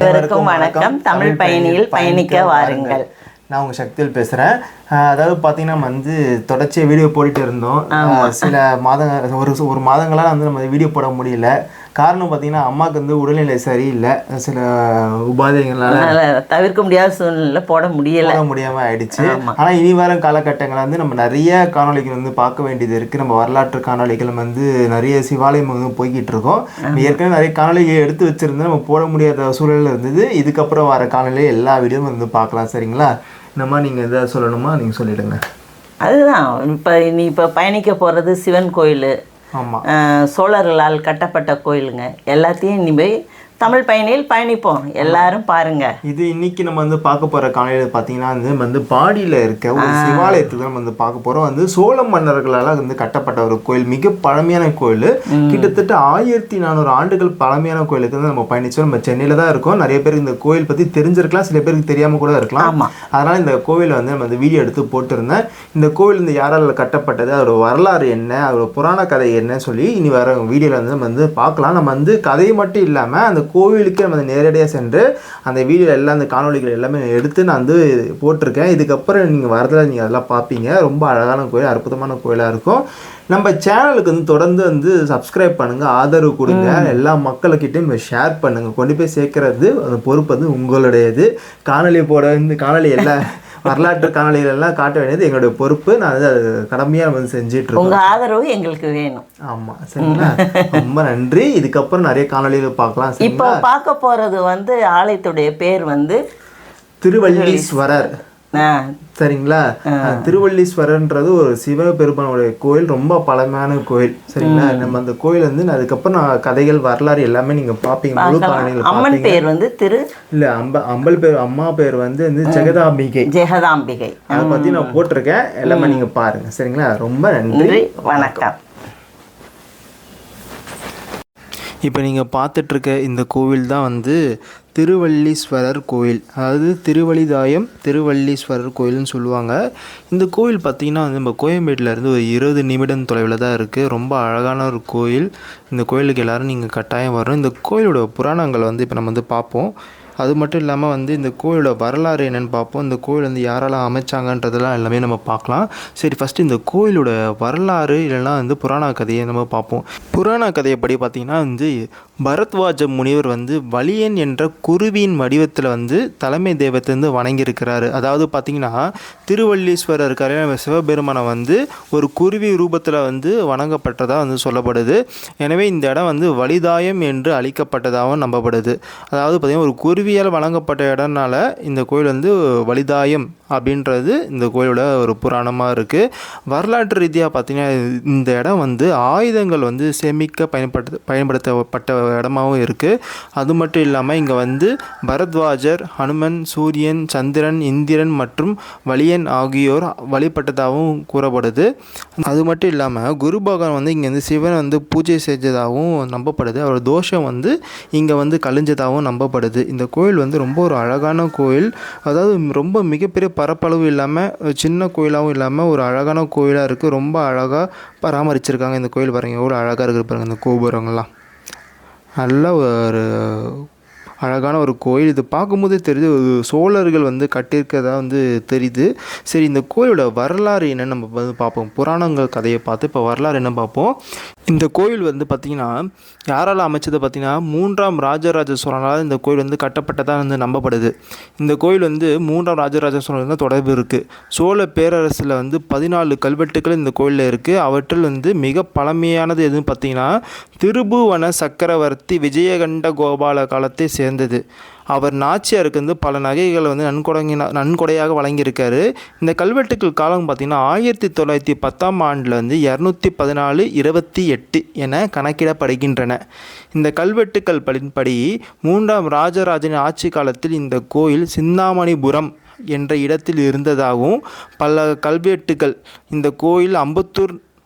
அனைவருக்கும் வணக்கம். தமிழ் பயணியில் பயணிக்க வாருங்கள். நான் உங்கள் சக்தியில் பேசுகிறேன். அதாவது பார்த்தீங்கன்னா தொடர்ச்சியாக வீடியோ போட்டுட்டு இருந்தோம். சில மாதங்கள் ஒரு மாதங்களாக நம்ம வீடியோ போட முடியல. காரணம் பார்த்தீங்கன்னா அம்மாவுக்கு உடல்நிலை சரியில்லை. சில உபாதைகளால் தவிர்க்க முடியாத சூழ்நிலை போட முடியாமல் ஆயிடுச்சு. ஆனால் இனி வரும் காலகட்டங்களில் நம்ம நிறைய காணொலிகள் பார்க்க வேண்டியது இருக்குது. நம்ம வரலாற்று காணொலிகள் நிறைய சிவாலயம் போய்கிட்டு இருக்கோம். ஏற்கனவே நிறைய காணொலிகள் எடுத்து வச்சுருந்தோம், நம்ம போட முடியாத சூழலில் இருந்தது. இதுக்கப்புறம் வர காணொலியில் எல்லா வீடியோவும் பார்க்கலாம். சரிங்களா? இந்த மாதிரி நீங்கள் எதாவது சொல்லணுமா? நீங்கள் சொல்லிவிடுங்க. அதுதான் இப்போ பயணிக்க போகிறது சிவன் கோயில். ஆமாம், சோழர்களால் கட்டப்பட்ட கோயிலுங்க. எல்லாத்தையும் நீ போய் தமிழ் பயணியில் பயணிப்போம். எல்லாரும் பாருங்க. இது இன்னைக்கு நம்ம பார்க்க போற காலையில் பார்த்தீங்கன்னா பாடியில் இருக்க ஒரு சிவாலயத்துக்கு நம்ம பார்க்க போறோம். சோழ மன்னர்களால் கட்டப்பட்ட ஒரு கோயில், மிக பழமையான கோயில். கிட்டத்தட்ட 1400 ஆண்டுகள் பழமையான கோயிலுக்கு நம்ம பயணிச்சோம். நம்ம சென்னையில தான் இருக்கோம். நிறைய பேருக்கு இந்த கோயில் பத்தி தெரிஞ்சிருக்கலாம், சில பேருக்கு தெரியாம கூட இருக்கலாம். அதனால இந்த கோவிலை நம்ம வீடியோ எடுத்து போட்டிருந்தேன். இந்த கோவில் யாரால கட்டப்பட்டது, அதோட வரலாறு என்ன, அதோட புராண கதை என்ன சொல்லி இனி வர வீடியோல நம்ம பார்க்கலாம். நம்ம கதை மட்டும் இல்லாம அந்த கோவிலுக்கு நம்ம நேரடியாக சென்று அந்த வீடியோ எல்லாம், அந்த காணொலிகள் எல்லாமே எடுத்து நான் போட்டிருக்கேன். இதுக்கப்புறம் நீங்கள் வரதில் நீங்கள் அதெல்லாம் பார்ப்பீங்க. ரொம்ப அழகான கோயில், அற்புதமான கோயிலாக இருக்கும். நம்ம சேனலுக்கு தொடர்ந்து சப்ஸ்கிரைப் பண்ணுங்கள், ஆதரவு கொடுங்க. எல்லா மக்கள்கிட்டையும் ஷேர் பண்ணுங்கள். கொண்டு போய் சேர்க்கறது அந்த பொறுப்பு உங்களுடையது. காணொலி எல்லா வரலாற்று காணொலிகள் எல்லாம் காட்ட வேண்டியது எங்களுடைய பொறுப்பு. நான் அது கடமையாக செஞ்சுட்டு இருக்கோம். உங்கள் ஆதரவு எங்களுக்கு வேணும். ஆமாம், சரிங்களா? ரொம்ப நன்றி. இதுக்கப்புறம் நிறைய காணொலிகள் பார்க்கலாம். இப்போ பார்க்க போகிறது ஆலயத்துடைய பேர் திருவள்ளீஸ்வரர். சரிங்களா? திருவள்ளீஸ்வரர்ன்றது ஒரு சிவபெருமானுடைய கோயில், ரொம்ப பழமையான கோயில். சரிங்களா? நம்ம அந்த கோயில் அதுக்கப்புறம் கதைகள், வரலாறு எல்லாமே நீங்க பாப்பீங்க. முழு காணொலிகள். அம்மன் பேர் இல்ல அம்பல் பேர், அம்மா பேர் ஜெகதாம்பிகை. அதை பத்தி நான் போட்டிருக்கேன். எல்லாமே நீங்க பாருங்க. சரிங்களா? ரொம்ப நன்றி, வணக்கம். இப்போ நீங்கள் பார்த்துட்ருக்க இந்த கோவில் தான் திருவள்ளீஸ்வரர் கோயில். அதாவது திருவள்ளீஸ்வரர் கோயில்னு சொல்லுவாங்க. இந்த கோயில் பார்த்திங்கன்னா நம்ம கோயம்பேட்டிலேருந்து ஒரு 20 நிமிடம் தொலைவில் தான் இருக்குது. ரொம்ப அழகான ஒரு கோயில். இந்த கோயிலுக்கு எல்லோரும் நீங்கள் கட்டாயம் வரணும். இந்த கோயிலோட புராணங்களை இப்போ நம்ம பார்ப்போம். அது மட்டும் இல்லாமல் இந்த கோயிலோட வரலாறு என்னென்னு பார்ப்போம். இந்த கோயில் யாரெல்லாம் அமைச்சாங்கன்றதெல்லாம் எல்லாமே நம்ம பார்க்கலாம். சரி, ஃபஸ்ட்டு இந்த கோயிலோட வரலாறு இல்லைன்னா புராண கதையை நம்ம பார்ப்போம். புராண கதையை படி பார்த்திங்கன்னா பரத்வாஜ முனிவர் வலியன் என்ற குருவியின் வடிவத்தில் தலைமை தெய்வத்தை வணங்கியிருக்கிறாரு. அதாவது பார்த்திங்கன்னா திருவள்ளீஸ்வரர் இருக்காரு, சிவபெருமானை ஒரு குருவி ரூபத்தில் வணங்கப்பட்டதாக சொல்லப்படுது. எனவே இந்த இடம் வலிதாயம் என்று அழைக்கப்பட்டதாகவும் நம்பப்படுது. அதாவது பார்த்திங்கன்னா ஒரு குருவியால் வழங்கப்பட்ட இடம்னால இந்த கோயில் வலிதாயம் அப்படின்றது இந்த கோயிலோட ஒரு புராணமாக இருக்குது. வரலாற்று ரீதியாக பார்த்திங்கன்னா இந்த இடம் ஆயுதங்கள் சேமிக்க பயன்படுத்தப்பட்ட இடமாகவும் இருக்குது. அது மட்டும் இல்லாமல் இங்கே பரத்வாஜர், ஹனுமன், சூரியன், சந்திரன், இந்திரன் மற்றும் வலியன் ஆகியோர் வழிபட்டதாகவும் கூறப்படுது. அது மட்டும் இல்லாமல் குரு பகவான் இங்கே சிவன் பூஜை செஞ்சதாகவும் நம்பப்படுது. அவர் தோஷம் இங்கே கழிஞ்சதாகவும் நம்பப்படுது. இந்த கோயில் ரொம்ப ஒரு அழகான கோயில். அதாவது ரொம்ப மிகப்பெரிய பரப்பளவு இல்லாமல், சின்ன கோயிலாகவும் இல்லாமல் ஒரு அழகான கோயிலாக இருக்குது. ரொம்ப அழகாக பராமரிச்சிருக்காங்க இந்த கோயில். பாருங்கள் எவ்வளோ அழகாக இருக்குது பாருங்கள். இந்த கோபுரங்கள்லாம் நல்ல ஒரு அழகான ஒரு கோயில். இது பார்க்கும்போதே தெரியுது சோழர்கள் கட்டியிருக்கதா தெரியுது. சரி, இந்த கோயிலோட வரலாறு என்னென்னு நம்ம பார்ப்போம். புராணங்கள் கதையை பார்த்து இப்போ வரலாறு என்ன பார்ப்போம். இந்த கோயில் பார்த்திங்கன்னா யாரால் அமைச்சது பார்த்திங்கன்னா 3ஆம் ராஜராஜ சோழனால் இந்த கோயில் கட்டப்பட்டதாக நம்பப்படுது. இந்த கோயில் 3ஆம் ராஜராஜ சோழன் தான் தொடர்பு இருக்குது. சோழ பேரரசில் 14 கல்வெட்டுகள் இந்த கோயிலில் இருக்குது. அவற்றில் மிக பழமையானது எதுன்னு பார்த்திங்கன்னா திருபுவன சக்கரவர்த்தி விஜயகண்ட கோபால காலத்தை சேர்ந்தது. அவர் நாச்சியாருக்கு பல நகைகளை நன்கொடையாக வழங்கியிருக்காரு. இந்த கல்வெட்டுக்கள் காலம் பார்த்திங்கன்னா 1910ஆம் ஆண்டில் 214/28 என கணக்கிடப்படுகின்றன. இந்த கல்வெட்டுக்கள் படி 3ஆம் ராஜராஜனின் ஆட்சி காலத்தில் இந்த கோயில் சிந்தாமணிபுரம் என்ற இடத்தில் இருந்ததாகவும் பல கல்வெட்டுகள் இந்த கோயில்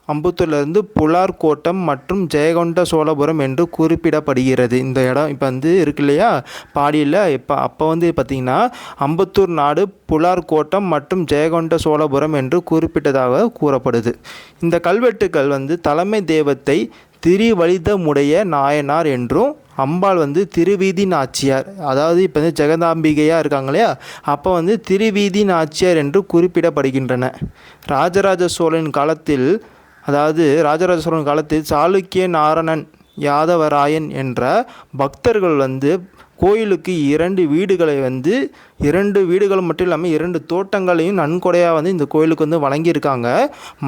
அம்பத்தூர்லேருந்து புலார் கோட்டம் மற்றும் ஜெயகொண்ட சோழபுரம் என்று குறிப்பிடப்படுகிறது. இந்த இடம் இப்போ இருக்கு இல்லையா பாடியில். அப்போ பார்த்திங்கன்னா அம்பத்தூர் நாடு, புலார் கோட்டம் மற்றும் ஜெயகொண்ட சோழபுரம் என்று குறிப்பிட்டதாக கூறப்படுது. இந்த கல்வெட்டுக்கள் தலைமை தெய்வத்தை திரிவலிதமுடைய நாயனார் என்றும் அம்பாள் வந்து திருவீதி நாச்சியார், அதாவது இப்போ வந்து ஜெகதாம்பிகையாக இருக்காங்க இல்லையா, அப்போ வந்து திருவீதி நாச்சியார் என்று குறிப்பிடப்படுகின்றன. ராஜராஜ சோழன் காலத்தில், அதாவது ராஜராஜ சோழன் காலத்தில் சாளுக்கிய நாரணன் யாதவராயன் என்ற பக்தர்கள் வந்து கோயிலுக்கு 2 வீடுகளை வந்து 2 வீடுகள் மட்டும் இல்லாமல் 2 தோட்டங்களையும் நன்கொடையாக வந்து இந்த கோயிலுக்கு வந்து வழங்கியிருக்காங்க.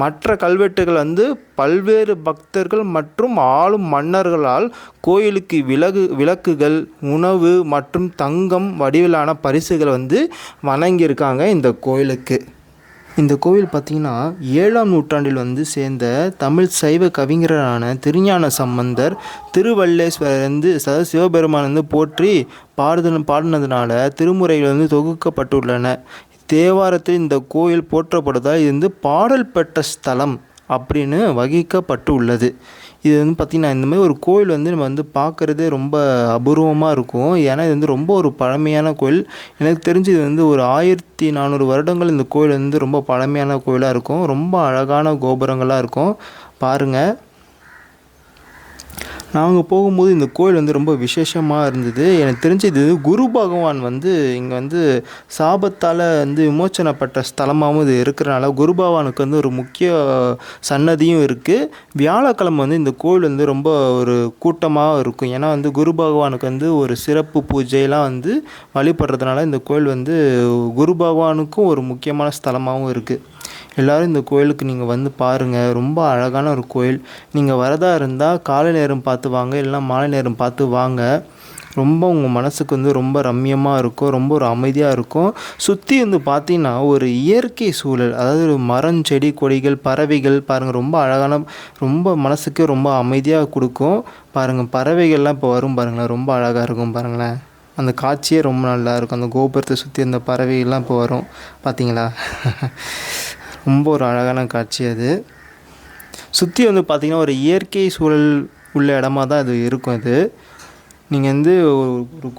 மற்ற கல்வெட்டுகள் வந்து பல்வேறு பக்தர்கள் மற்றும் ஆளும் மன்னர்களால் கோயிலுக்கு விளக்குகள், உணவு மற்றும் தங்கம் வடிவிலான பரிசுகள் வந்து வழங்கியிருக்காங்க இந்த கோயிலுக்கு. இந்த கோவில் பார்த்திங்கன்னா 7ஆம் நூற்றாண்டில் வந்து சேர்ந்த தமிழ் சைவ கவிஞரான திருஞான சம்பந்தர் திருவல்லேஸ்வரர் வந்து சிவபெருமான் வந்து போற்றி பாடினதுனால திருமுறைகள் வந்து தொகுக்கப்பட்டுள்ளன. தேவாரத்தில் இந்த கோயில் போற்றப்படுவதால் இது வந்து பாடல் பெற்ற ஸ்தலம் அப்படின்னு வகிக்கப்பட்டு உள்ளது. இது வந்து பார்த்திங்கன்னா இந்த மாதிரி ஒரு கோயில் வந்து நம்ம வந்து பார்க்குறதே ரொம்ப அபூர்வமாக இருக்கும். ஏன்னா இது வந்து ரொம்ப ஒரு பழமையான கோயில். எனக்கு தெரிஞ்சு இது வந்து ஒரு 1400 வருடங்கள் இந்த கோயில் வந்து ரொம்ப பழமையான கோயிலாக இருக்கும். ரொம்ப அழகான கோபுரங்களாக இருக்கும். பாருங்கள், நாங்கள் போகும்போது இந்த கோயில் வந்து ரொம்ப விசேஷமாக இருந்தது. எனக்கு தெரிஞ்சு இது குரு பகவான் வந்து இங்கே வந்து சாபத்தால் வந்து விமோச்சனப்பட்ட ஸ்தலமாகவும் இது இருக்கிறனால குரு பகவானுக்கு வந்து ஒரு முக்கிய சன்னதியும் இருக்குது. வியாழக்கிழமை வந்து இந்த கோயில் வந்து ரொம்ப ஒரு கூட்டமாக இருக்கும். ஏன்னா வந்து குரு பகவானுக்கு வந்து ஒரு சிறப்பு பூஜையெல்லாம் வந்து வழிபடுறதுனால இந்த கோயில் வந்து குரு பகவானுக்கும் ஒரு முக்கியமான ஸ்தலமாகவும் இருக்குது. எல்லோரும் இந்த கோயிலுக்கு நீங்கள் வந்து பாருங்கள். ரொம்ப அழகான ஒரு கோயில். நீங்கள் வரதா இருந்தால் காலை நேரம் பார்த்து வாங்க, இல்லைனா மாலை நேரம் பார்த்து வாங்க. ரொம்ப உங்கள் மனசுக்கு வந்து ரொம்ப ரம்மியமாக இருக்கும், ரொம்ப ஒரு அமைதியாக இருக்கும். சுற்றி வந்து பார்த்திங்கன்னா ஒரு இயற்கை சூழல், அதாவது ஒரு மரம், செடி, கொடிகள், பறவைகள் பாருங்கள். ரொம்ப அழகான, ரொம்ப மனசுக்கு ரொம்ப அமைதியாக கொடுக்கும். பாருங்கள், பறவைகள்லாம் இப்போ வரும் பாருங்களேன், ரொம்ப அழகாக இருக்கும் பாருங்களேன். அந்த காட்சியே ரொம்ப நல்லா இருக்கும். அந்த கோபுரத்தை சுற்றி அந்த பறவைகள்லாம் இப்போ வரும் பார்த்தீங்களா? ரொம்ப ஒரு அழகான காட்சி அது. சுற்றி வந்து பார்த்திங்கன்னா ஒரு இயற்கை சூழல் உள்ள இடமா தான் அது இருக்கும். அது நீங்கள் வந்து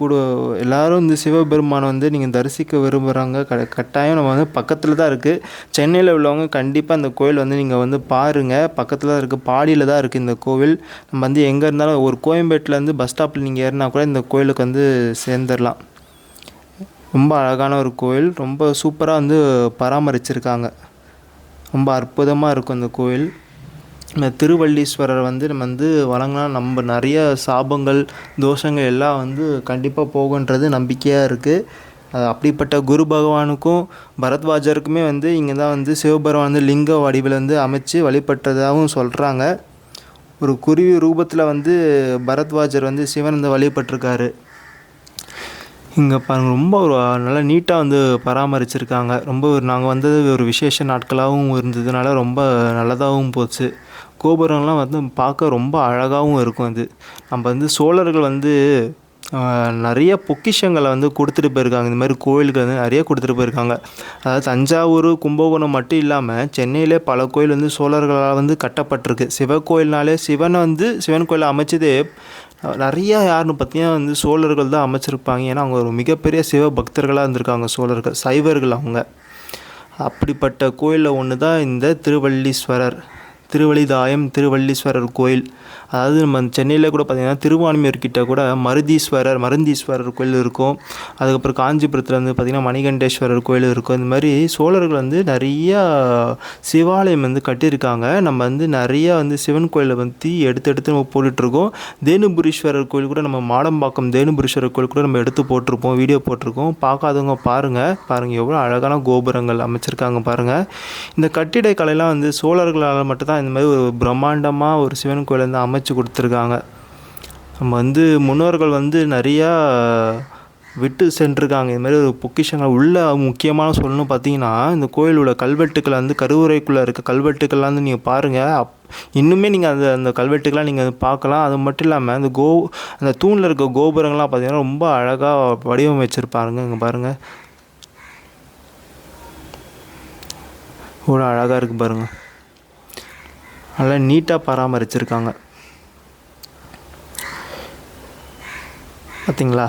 ஒரு எல்லோரும் வந்து சிவபெருமானை வந்து நீங்கள் தரிசிக்க விரும்புகிறாங்க, கட்டாயம் நம்ம வந்து பக்கத்தில் தான் இருக்குது. சென்னையில் உள்ளவங்க கண்டிப்பாக இந்த கோயில் வந்து நீங்கள் வந்து பாருங்கள். பக்கத்தில் தான் இருக்குது, பாடியில் தான் இருக்குது இந்த கோவில். நம்ம வந்து எங்கே இருந்தாலும் ஒரு கோயம்பேட்டிலேருந்து பஸ் ஸ்டாப்பில் நீங்கள் ஏறினா கூட இந்த கோயிலுக்கு வந்து சேர்ந்துடலாம். ரொம்ப அழகான ஒரு கோயில், ரொம்ப சூப்பராக வந்து பராமரிச்சிருக்காங்க. ரொம்ப அற்புதமாக இருக்கும் இந்த கோயில். இந்த திருவல்லீஸ்வரர் வந்து நம்ம வந்து வணங்கினா நம்ம நிறைய சாபங்கள், தோஷங்கள் எல்லாம் வந்து கண்டிப்பாக போகுன்றது நம்பிக்கையாக இருக்குது. அப்படிப்பட்ட குரு பகவானுக்கும் பரத்வாஜருக்குமே வந்து இங்கே தான் வந்து சிவபெருமான் வந்து லிங்க வடிவில் வந்து அமைச்சு வழிபட்டதாகவும் சொல்கிறாங்க. ஒரு குருவி ரூபத்தில் வந்து பரத்வாஜர் வந்து சிவன் வந்து வழிபட்டிருக்காரு. இங்கே பாருங்கள், ரொம்ப ஒரு நல்லா நீட்டாக வந்து பராமரிச்சிருக்காங்க. ரொம்ப நாங்கள் வந்தது ஒரு விசேஷ நாட்களாகவும் இருந்ததுனால ரொம்ப நல்லதாகவும் போச்சு. கோபுரம்லாம் வந்து பார்க்க ரொம்ப அழகாகவும் இருக்கும். அது நம்ம வந்து சோழர்கள் வந்து நிறைய பொக்கிஷங்களை வந்து கொடுத்துட்டு போயிருக்காங்க. இந்த மாதிரி கோயிலுக்கு வந்து நிறைய கொடுத்துட்டு போயிருக்காங்க. அதாவது தஞ்சாவூர், கும்பகோணம் மட்டும் இல்லாமல் சென்னையிலே பல கோயில் வந்து சோழர்களால் வந்து கட்டப்பட்டிருக்கு. சிவன் கோயிலை அமைச்சதே நிறையா யாருன்னு பார்த்தீங்கன்னா வந்து சோழர்கள் தான் அமைச்சிருப்பாங்க. ஏன்னா அவங்க ஒரு மிகப்பெரிய சிவ பக்தர்களாக இருந்திருக்காங்க சோழர்கள், சைவர்கள் அவங்க. அப்படிப்பட்ட கோயிலில் ஒன்று தான் இந்த திருவழிதாயம் திருவல்லீஸ்வரர் கோயில். அதாவது நம்ம சென்னையில் கூட பார்த்திங்கன்னா திருவான்மியூர் கிட்ட கூட மருந்தீஸ்வரர் கோயில் இருக்கும். அதுக்கப்புறம் காஞ்சிபுரத்தில் வந்து பார்த்திங்கன்னா மணிகண்டேஸ்வரர் கோயில் இருக்கும். இந்த மாதிரி சோழர்கள் வந்து நிறையா சிவாலயம் வந்து கட்டியிருக்காங்க. நம்ம வந்து நிறையா வந்து சிவன் கோயிலை வந்து எடுத்து நம்ம போட்டுட்ருக்கோம். தேனுபுரீஸ்வரர் கோயில் கூட, நம்ம மாடம்பாக்கம் தேனுபுரீஸ்வரர் கோயில் கூட நம்ம எடுத்து போட்டிருப்போம், வீடியோ போட்டிருக்கோம். பார்க்காதவங்க பாருங்கள் எவ்வளோ அழகான கோபுரங்கள் அமைச்சிருக்காங்க பாருங்கள். இந்த கட்டிடக்கலைலாம் வந்து சோழர்களால் மட்டும்தான் இந்த மாதிரி ஒரு பிரம்மாண்டமாக ஒரு சிவன் கோயில் வந்து அமைச்சு கொடுத்துருக்காங்க. நம்ம வந்து முன்னோர்கள் வந்து நிறையா விட்டு சென்றிருக்காங்க. இது மாதிரி ஒரு பொக்கிஷங்கள் உள்ள. முக்கியமான சொல்லணும்னு பார்த்தீங்கன்னா இந்த கோயிலோட கல்வெட்டுக்களை வந்து கருவறைக்குள்ளே இருக்க கல்வெட்டுக்கள்லாம் வந்து நீங்கள் பாருங்கள். இன்னுமே நீங்கள் அந்த கல்வெட்டுக்கெலாம் நீங்கள் பார்க்கலாம். அது மட்டும் இல்லாமல் அந்த தூணில் இருக்க கோபுரங்கள்லாம் பார்த்தீங்கன்னா ரொம்ப அழகாக வடிவமைச்சிருப்பாருங்க. இங்கே பாருங்கள், இவ்வளோ அழகாக இருக்குது பாருங்கள். நல்லா நீட்டாக பராமரிச்சிருக்காங்க பார்த்தீங்களா?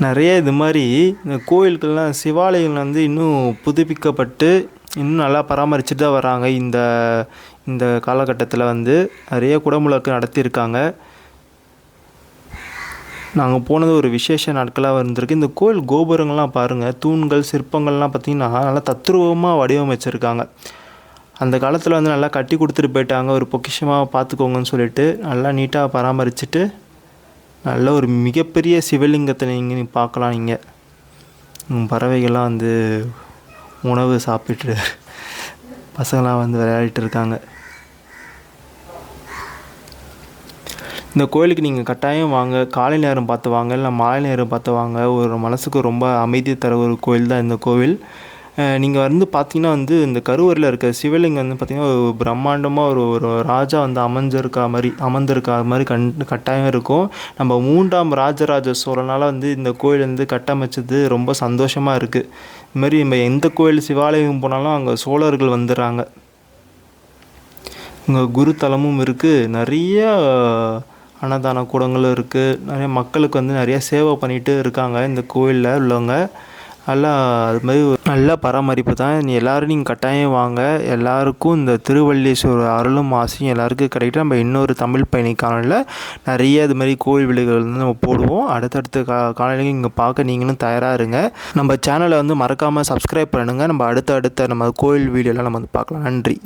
நிறைய இது மாதிரி இந்த கோயில்கள்லாம் சிவாலயங்கள் வந்து இன்னும் புதுப்பிக்கப்பட்டு இன்னும் நல்லா பராமரிச்சுட்டு தான் வராங்க. இந்த இந்த காலகட்டத்தில் வந்து நிறைய குடமுழுக்கு நடத்தியிருக்காங்க. நாங்கள் போனது ஒரு விசேஷ நாட்களாக இருந்திருக்கு. இந்த கோயில் கோபுரங்கள்லாம் பாருங்கள், தூண்கள் சிற்பங்கள்லாம் பார்த்திங்கன்னா நல்லா தத்ரூபமாக வடிவமைச்சிருக்காங்க. அந்த காலத்தில் வந்து நல்லா கட்டி கொடுத்துட்டு போயிட்டாங்க, ஒரு பொக்கிஷமாக பார்த்துக்கோங்கன்னு சொல்லிட்டு நல்லா நீட்டாக பராமரிச்சுட்டு நல்ல ஒரு மிகப்பெரிய சிவலிங்கத்தை நீங்கள் பார்க்கலாம். நீங்கள் பறவைகள்லாம் வந்து உணவு சாப்பிட்டு பசங்களாம் வந்து விளையாடிட்டு இருக்காங்க. இந்த கோயிலுக்கு நீங்கள் கட்டாயம் வாங்க. காலை நேரம் பார்த்து வாங்க, இல்லை மாலை நேரம் பார்த்து வாங்க. ஒரு மனசுக்கு ரொம்ப அமைதி தர ஒரு கோயில் தான் இந்த கோவில். நீங்கள் வந்து பார்த்தீங்கன்னா வந்து இந்த கருவறையில் இருக்க சிவலிங்கம் வந்து பார்த்திங்கன்னா ஒரு பிரம்மாண்டமாக ஒரு ராஜா வந்து அமர்ந்திருக்கா மாதிரி கட்டாயம் இருக்கும். நம்ம 3ஆம் ராஜராஜ சோழனால் வந்து இந்த கோயில் வந்து கட்டமைச்சது ரொம்ப சந்தோஷமாக இருக்குது. இதுமாதிரி நம்ம எந்த கோயில் சிவாலயம் போனாலும் அங்கே சோழர்கள் வந்துடுறாங்க. இங்கே குருத்தலமும் இருக்குது, நிறைய அன்னதான கூடங்களும் இருக்குது. நிறைய மக்களுக்கு வந்து நிறைய சேவை பண்ணிகிட்டு இருக்காங்க இந்த கோயிலில் உள்ளவங்க. நல்லா அது மாதிரி ஒரு நல்ல பராமரிப்பு தான். எல்லோரும் நீங்கள் கட்டாயம் வாங்க. எல்லாருக்கும் இந்த திருவள்ளீஸ்வரர் அருளும் ஆசையும் எல்லாருக்கும் கிடைக்கிட்டு நம்ம இன்னொரு தமிழ் பயணி காணொலியில் நிறைய இது மாதிரி கோவில் விலைகள் வந்து நம்ம போடுவோம். அடுத்தடுத்த காணொலிகள் இங்கே பார்க்க நீங்களும் தயாராக இருங்க. நம்ம சேனலை வந்து மறக்காமல் சப்ஸ்கிரைப் பண்ணுங்கள். நம்ம அடுத்த நம்ம கோவில் வீடியோலாம் நம்ம வந்து பார்க்கலாம். நன்றி.